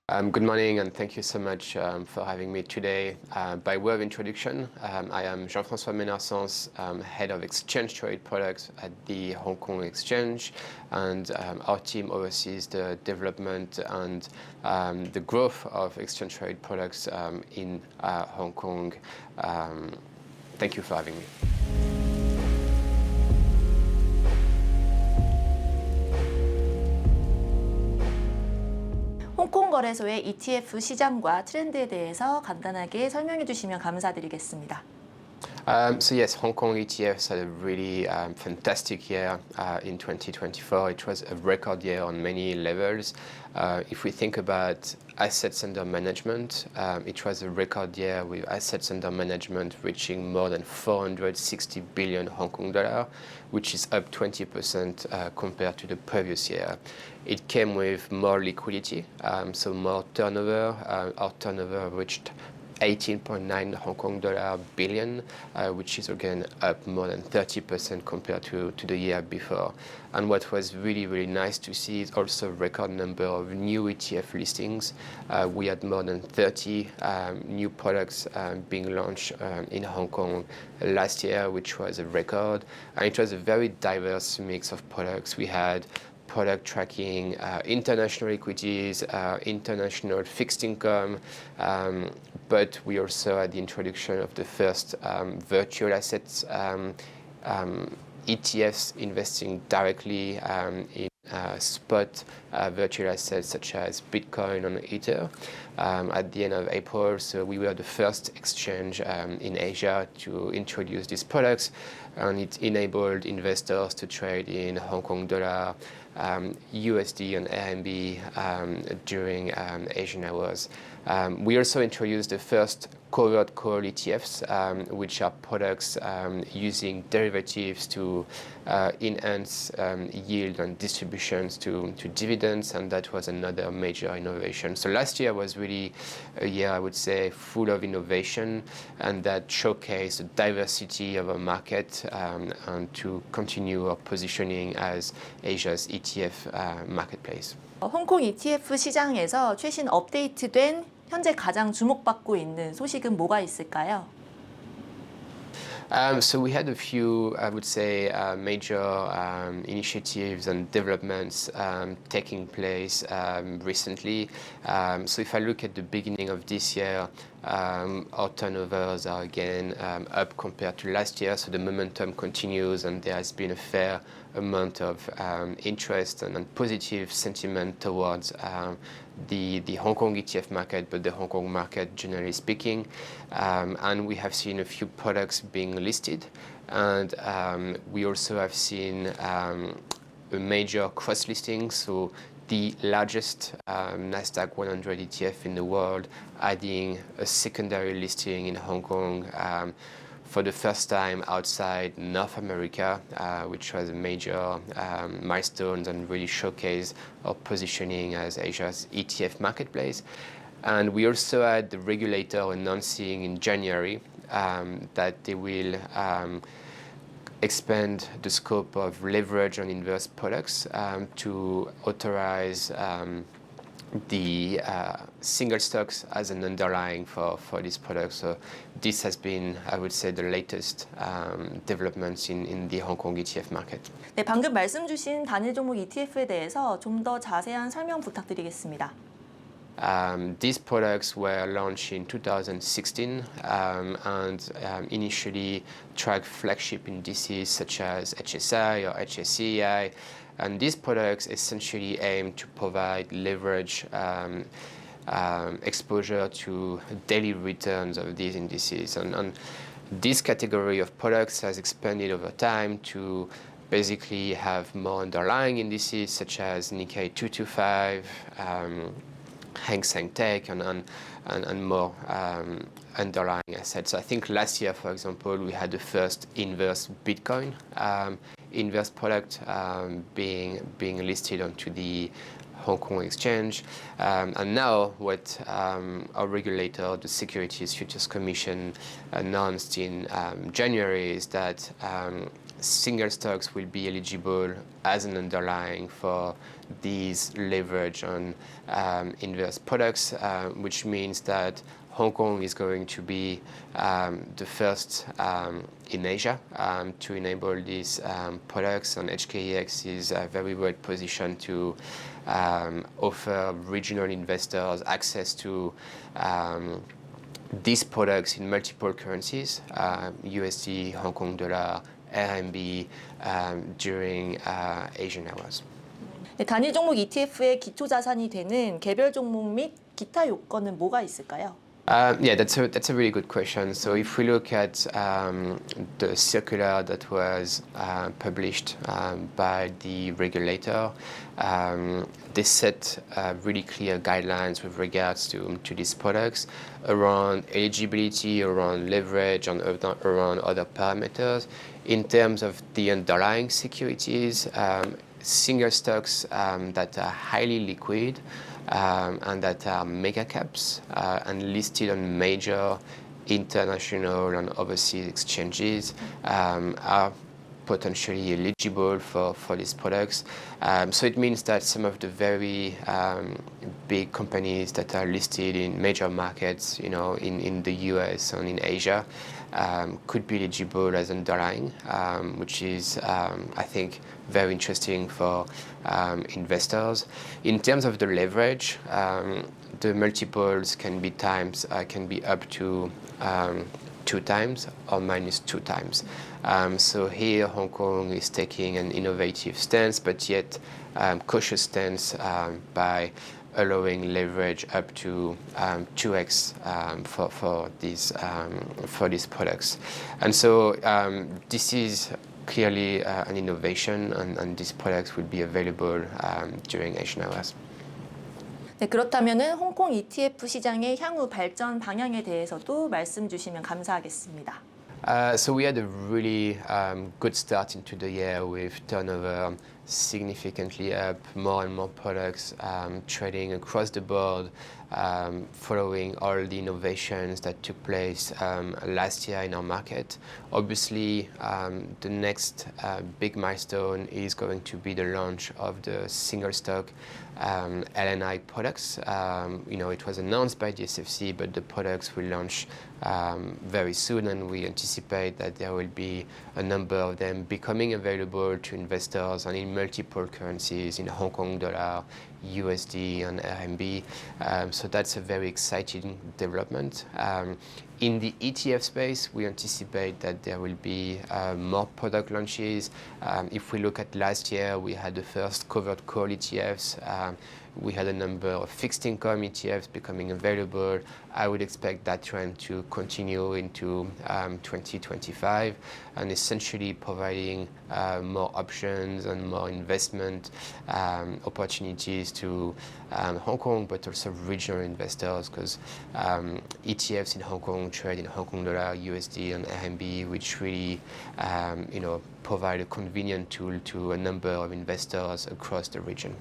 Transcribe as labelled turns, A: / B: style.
A: Good morning, and thank you so much for having me today. By way of introduction, I am Jean-François Ménarsens, Head of Exchange Traded Products at the Hong Kong Exchange, and our team oversees the development and the growth of exchange traded products in Hong Kong. Thank you for having me.
B: 홍콩거래소의 ETF 시장과 트렌드에 대해서 간단하게 설명해 주시면 감사드리겠습니다.
A: So yes, Hong Kong ETFs had a really fantastic year in 2024. It was a record year on many levels. If we think about assets under management, it was a record year with assets under management reaching more than 460 billion Hong Kong dollar, which is up 20% compared to the previous year. It came with more liquidity, so more turnover. Our turnover reached 18.9 Hong Kong dollar billion, which is again up more than 30% compared to the year before. And what was really nice to see is also a record number of new ETF listings. We had more than 30 new products being launched in Hong Kong last year, which was a record. And it was a very diverse mix of products. We had product tracking international equities, international fixed income, but we also had the introduction of the first virtual assets ETFs investing directly in spot virtual assets such as Bitcoin and Ether at the end of April. So we were the first exchange in Asia to introduce these products, and it enabled investors to trade in Hong Kong dollar, USD and RMB during Asian hours. We also introduced the first covered call ETFs, which are products using derivatives to enhance yield and distributions to dividends, and that was another major innovation. So last year was really a year, I would say, full of innovation, and that showcased the diversity of our market and to continue our positioning as Asia's ETF marketplace.
B: 홍콩 ETF 시장에서 최신 업데이트된 현재 가장 주목받고 있는 소식은 뭐가 있을까요?
A: So we had a few, I would say, major initiatives and developments taking place recently. So if I look at the beginning of this year, our turnovers are again up compared to last year, so the momentum continues, and there has been a fair amount of interest and positive sentiment towards the Hong Kong ETF market, but the Hong Kong market generally speaking. And we have seen a few products being listed, and we also have seen a major cross-listing, so the largest Nasdaq 100 ETF in the world adding a secondary listing in Hong Kong for the first time outside North America, which was a major milestone and really showcased our positioning as Asia's ETF marketplace. And we also had the regulator announcing in January that they will expand the scope of leverage and inverse products to authorize the single stocks as an underlying for these products. So this has been, I would say, the latest developments in the Hong Kong ETF market.
B: 네, 방금 말씀 주신 단일 종목 ETF에 대해서 좀 더 자세한 설명 부탁드리겠습니다.
A: These products were launched in 2016 and initially tracked flagship indices such as HSI or HSCEI. And these products essentially aim to provide leverage exposure to daily returns of these indices. And this category of products has expanded over time to basically have more underlying indices such as Nikkei 225, Hang Seng Tech, and more underlying assets. I think last year, for example, we had the first inverse Bitcoin inverse product being listed onto the Hong Kong Exchange. And now what our regulator, the Securities Futures Commission, announced in January is that single stocks will be eligible as an underlying for these leverage on inverse products, which means that Hong Kong is going to be the first in Asia to enable these products, and HKEX is very well positioned to offer regional investors access to these products in multiple currencies, USD, Hong Kong dollar, RMB, during Asian hours.
B: 네, 단일 종목 ETF의 기초 자산이 되는 개별 종목 및 기타 요건은 뭐가 있을까요?
A: Yeah, that's a really good question. So if we look at the circular that was published by the regulator, they set really clear guidelines with regards to these products around eligibility, around leverage, and around other parameters. In terms of the underlying securities, single stocks that are highly liquid and that are mega caps and listed on major international and overseas exchanges are potentially eligible for these products. So it means that some of the very big companies that are listed in major markets, in the US and in Asia, could be eligible as underlying, which is, I think, very interesting for investors. In terms of the leverage, the multiples can be up to 2 times or minus 2 times. So here Hong Kong is taking an innovative stance, but yet cautious stance by allowing leverage up to 2x for these products. And so this is clearly an innovation, and these products will be available during Asian hours.
B: 네, 그렇다면은 홍콩 ETF 시장의 향후 발전 방향에 대해서도 말씀 주시면 감사하겠습니다.
A: So we had a really good start into the year with turnover significantly up, more and more products trading across the board, following all the innovations that took place last year in our market. Obviously, the next big milestone is going to be the launch of the single stock LNI products. It was announced by the SFC, but the products will launch very soon, and we anticipate that there will be a number of them becoming available to investors and in multiple currencies, in Hong Kong dollar, USD, and RMB. So that's a very exciting development. In the ETF space, we anticipate that there will be more product launches. If we look at last year, we had the first covered call ETFs. We had a number of fixed income ETFs becoming available. I would expect that trend to continue into 2025, and essentially providing more options and more investment opportunities to Hong Kong, but also regional investors, because ETFs in Hong Kong trade in Hong Kong dollar, USD, and RMB, which really provide a convenient tool to a number of investors across the region.